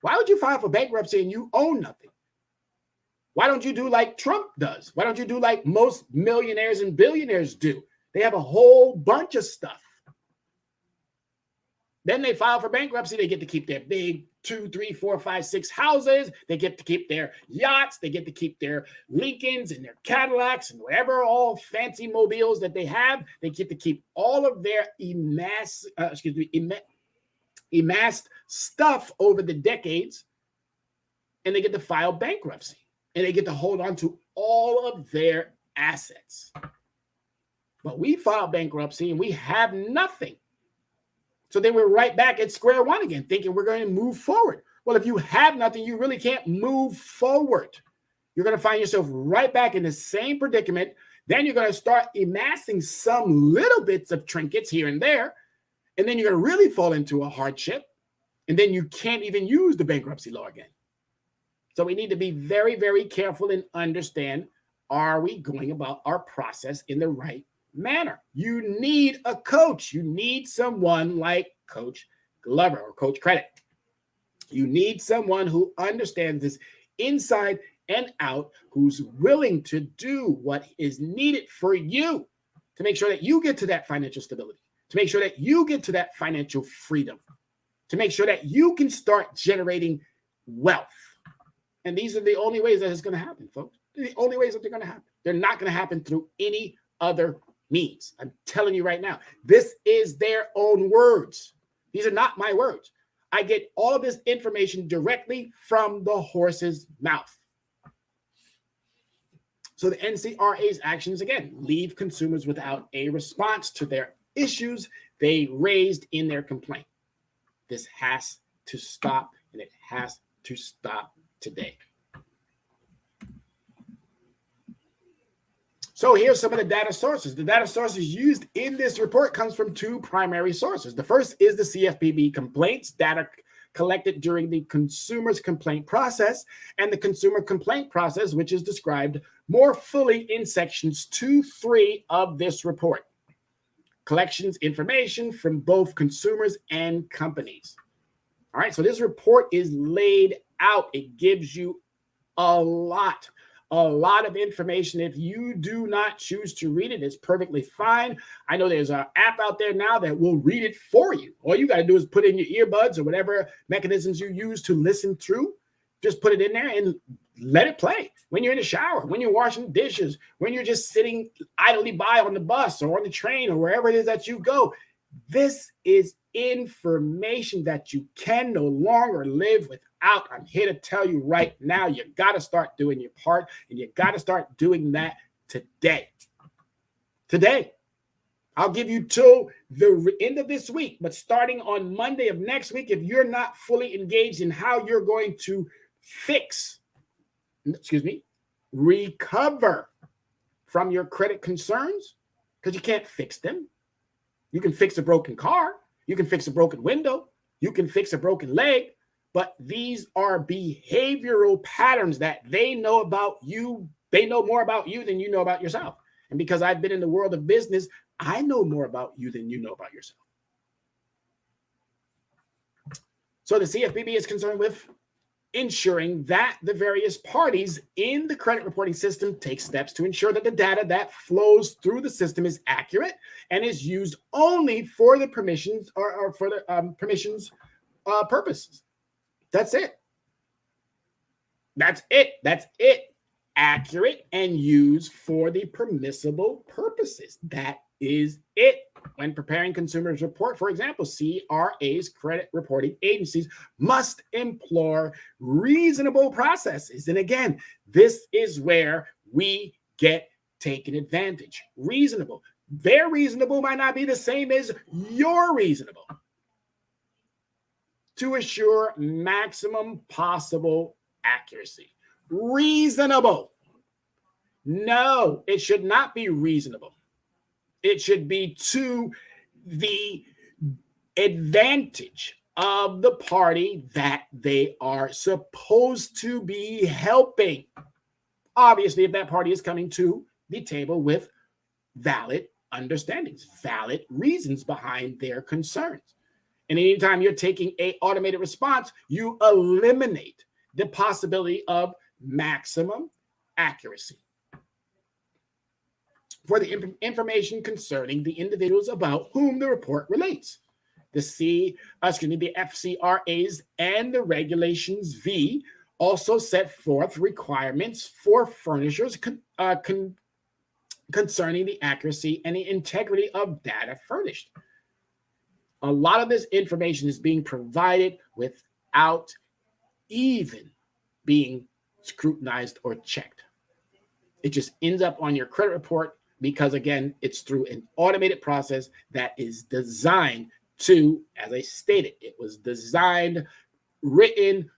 Why would you file for bankruptcy and you own nothing? Why don't you do like Trump does? Why don't you do like most millionaires and billionaires do? They have a whole bunch of stuff. Then they file for bankruptcy. They get to keep their big 2, 3, 4, 5, 6 houses. They get to keep their yachts. They get to keep their Lincolns and their Cadillacs and whatever all fancy mobiles that they have. They get to keep all of their amassed stuff over the decades, and they get to file bankruptcy, and they get to hold on to all of their assets. But we file bankruptcy and we have nothing. So then we're right back at square one again, thinking we're going to move forward. Well, if you have nothing, you really can't move forward. You're going to find yourself right back in the same predicament. Then you're going to start amassing some little bits of trinkets here and there. And then you're going to really fall into a hardship. And then you can't even use the bankruptcy law again. So we need to be very, very careful and understand, are we going about our process in the right manner? You need a coach. You need someone like Coach Glover or Coach Credit. You need someone who understands this inside and out, who's willing to do what is needed for you to make sure that you get to that financial stability, to make sure that you get to that financial freedom, to make sure that you can start generating wealth. And these are the only ways that it's going to happen, folks. They're the only ways that they're going to happen. They're not going to happen through any other means. I'm telling you right now, this is their own words. These are not my words. I get all of this information directly from the horse's mouth. So the NCRA's actions, again, leave consumers without a response to their issues they raised in their complaint. This has to stop, and it has to stop today. So here's some of the data sources. The data sources used in this report comes from two primary sources. The first is the CFPB complaints, data collected during the consumer's complaint process, and the consumer complaint process, which is described more fully in sections 2-3 of this report. Collections information from both consumers and companies. All right, so this report is laid out. It gives you a lot of information. If you do not choose to read it, it's perfectly fine. I know there's an app out there now that will read it for you. All you got to do is put in your earbuds or whatever mechanisms you use to listen through. Just put it in there and let it play. When you're in the shower, when you're washing dishes, when you're just sitting idly by on the bus or on the train or wherever it is that you go. This is information that you can no longer live without. I'm here to tell you right now, you got to start doing your part, and you got to start doing that today. Today. I'll give you till the end of this week, but starting on Monday of next week, if you're not fully engaged in how you're going to recover from your credit concerns, because you can't fix them. You can fix a broken car. You can fix a broken window. You can fix a broken leg. But these are behavioral patterns that they know about you. They know more about you than you know about yourself. And because I've been in the world of business, I know more about you than you know about yourself. So the CFPB is concerned with ensuring that the various parties in the credit reporting system take steps to ensure that the data that flows through the system is accurate and is used only for the permissions or for the permissions purposes. That's it. That's it. That's it. Accurate and used for the permissible purposes. That is it. When preparing consumers report, for example, CRA's credit reporting agencies must employ reasonable processes. And again, this is where we get taken advantage. Reasonable. Their reasonable might not be the same as your reasonable. To assure maximum possible accuracy. Reasonable. No, it should not be reasonable. It should be to the advantage of the party that they are supposed to be helping. Obviously, if that party is coming to the table with valid understandings, valid reasons behind their concerns. And anytime you're taking an automated response, you eliminate the possibility of maximum accuracy. For the information concerning the individuals about whom the report relates. The FCRAs and the Regulations V also set forth requirements for furnishers concerning the accuracy and the integrity of data furnished. A lot of this information is being provided without even being scrutinized or checked. It just ends up on your credit report because, again, it's through an automated process that is designed to, as I stated, it was designed, written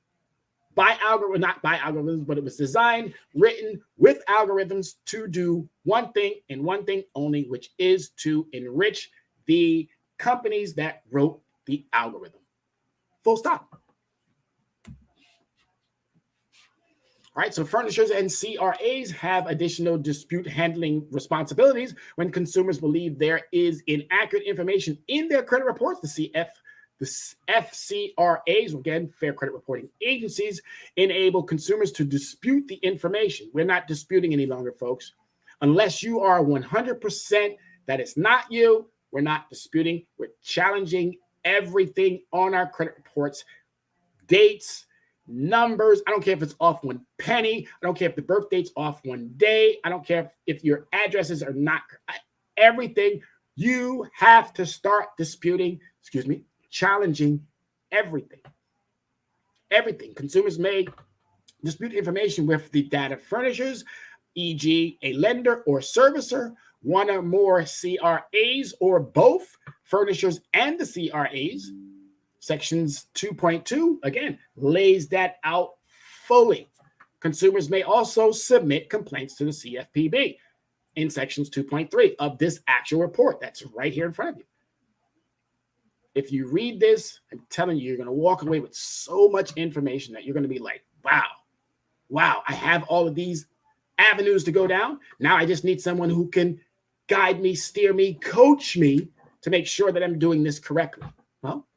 by algorithms, not by algorithms, but it was designed, written with algorithms to do one thing and one thing only, which is to enrich the companies that wrote the algorithm. Full stop. All right, so furnishers and CRAs have additional dispute handling responsibilities when consumers believe there is inaccurate information in their credit reports. The FCRAs, again, Fair Credit Reporting Agencies, enable consumers to dispute the information. We're not disputing any longer, folks. Unless you are 100% that it's not you, we're not disputing. We're challenging everything on our credit reports, dates, numbers. I don't care if it's off one penny. I don't care if the birth date's off one day. I don't care if your addresses are not everything. You have to start disputing, challenging everything. Everything. Consumers may dispute information with the data furnishers, e.g. a lender or servicer, one or more CRAs, or both furnishers and the CRAs. Sections 2.2, again, lays that out fully. Consumers may also submit complaints to the CFPB in sections 2.3 of this actual report. That's right here in front of you. If you read this, I'm telling you, you're going to walk away with so much information that you're going to be like, wow, I have all of these avenues to go down. Now I just need someone who can guide me, steer me, coach me to make sure that I'm doing this correctly. Well,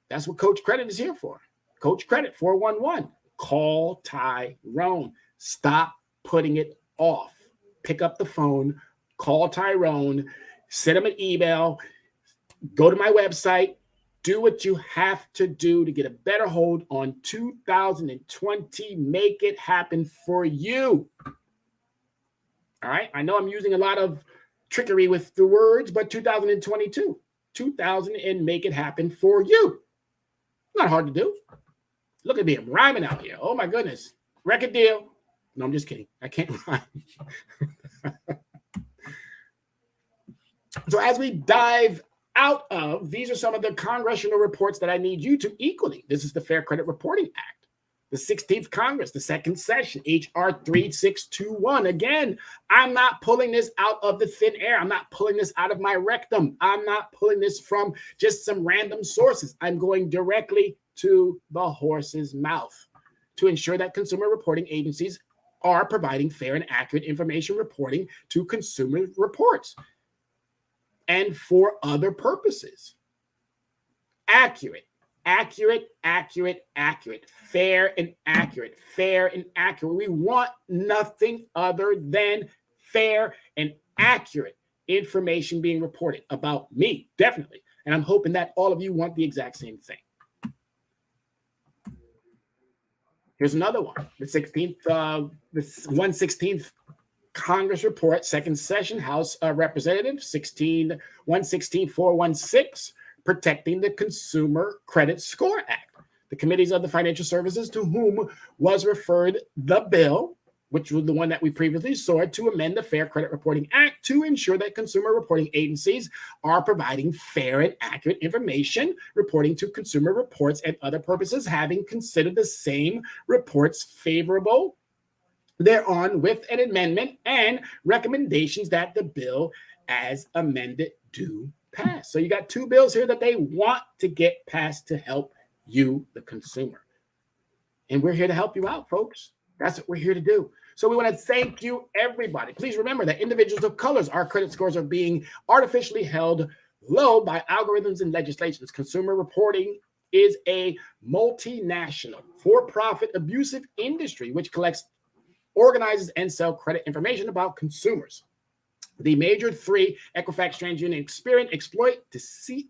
that's what Coach Credit is here for. Coach Credit 411. Call Tyrone. Stop putting it off. Pick up the phone, call Tyrone, send him an email, go to my website, do what you have to do to get a better hold on 2020. Make it happen for you. All right. I know I'm using a lot of trickery with the words, but 2022, 2000 and make it happen for you. Not hard to do. Look at me, I'm rhyming out here. Oh my goodness. Record deal. No, I'm just kidding. I can't rhyme. So as we dive out of, these are some of the congressional reports that I need you to equally. This is the Fair Credit Reporting Act, the 16th Congress, the second session, HR 3621. Again, I'm not pulling this out of the thin air. I'm not pulling this out of my rectum. I'm not pulling this from just some random sources. I'm going directly to the horse's mouth to ensure that consumer reporting agencies are providing fair and accurate information reporting to consumer reports and for other purposes. Accurate, fair and accurate. We want nothing other than fair and accurate information being reported about me, definitely. And I'm hoping that all of you want the exact same thing. Here's another one, the 116th Congress report, second session, House Representative 116-416, Protecting the Consumer Credit Score Act. The committees of the financial services to whom was referred the bill, which was the one that we previously saw, to amend the Fair Credit Reporting Act to ensure that consumer reporting agencies are providing fair and accurate information, reporting to consumer reports and other purposes, having considered the same reports favorable thereon with an amendment and recommendations that the bill as amended do pass. So you got two bills here that they want to get passed to help you, the consumer. And we're here to help you out, folks. That's what we're here to do. So we want to thank you, everybody. Please remember that individuals of colors, our credit scores are being artificially held low by algorithms and legislations. Consumer reporting is a multinational, for-profit, abusive industry which collects, organizes, and sells credit information about consumers. The major three, Equifax, TransUnion, Experian, exploit, deceit,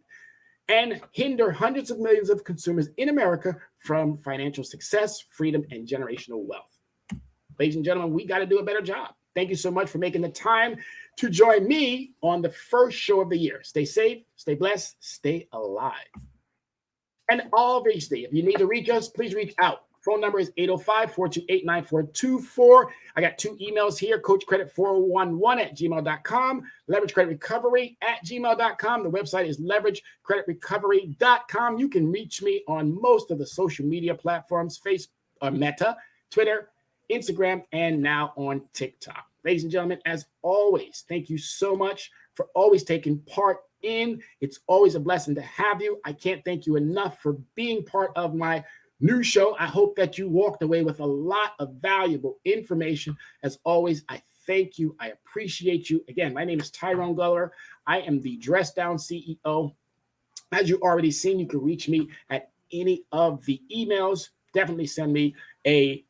and hinder hundreds of millions of consumers in America from financial success, freedom, and generational wealth. Ladies and gentlemen, we got to do a better job. Thank you so much for making the time to join me on the first show of the year. Stay safe, stay blessed, stay alive. And obviously, if you need to reach us, please reach out Phone number is 805-428-9424. I got 2 emails here, coachcredit411@gmail.com, leveragecreditrecovery@gmail.com. The website is leveragecreditrecovery.com. You can reach me on most of the social media platforms, Facebook, Meta, Twitter, Instagram, and now on TikTok. Ladies and gentlemen, as always, thank you so much for always taking part in. It's always a blessing to have you. I can't thank you enough for being part of my new show. I hope that you walked away with a lot of valuable information. As always, I thank you. I appreciate you. Again, my name is Tyrone Gulliver. I am the Dress Down CEO. As you already seen, you can reach me at any of the emails. Definitely send me a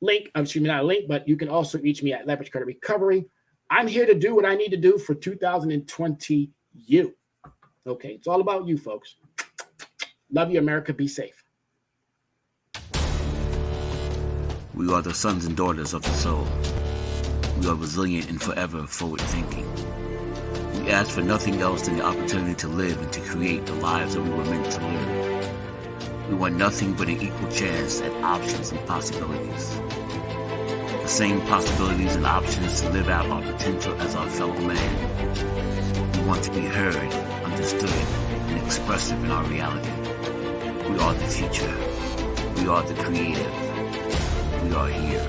link. Excuse me, not a link, but you can also reach me at Leverage Credit Recovery. I'm here to do what I need to do for 2020 you. Okay, it's all about you, folks. Love you, America. Be safe. We are the sons and daughters of the soul. We are resilient and forever forward thinking. We ask for nothing else than the opportunity to live and to create the lives that we were meant to live. We want nothing but an equal chance at options and possibilities. The same possibilities and options to live out our potential as our fellow man. We want to be heard, understood, and expressive in our reality. We are the future. We are the creative. We are here.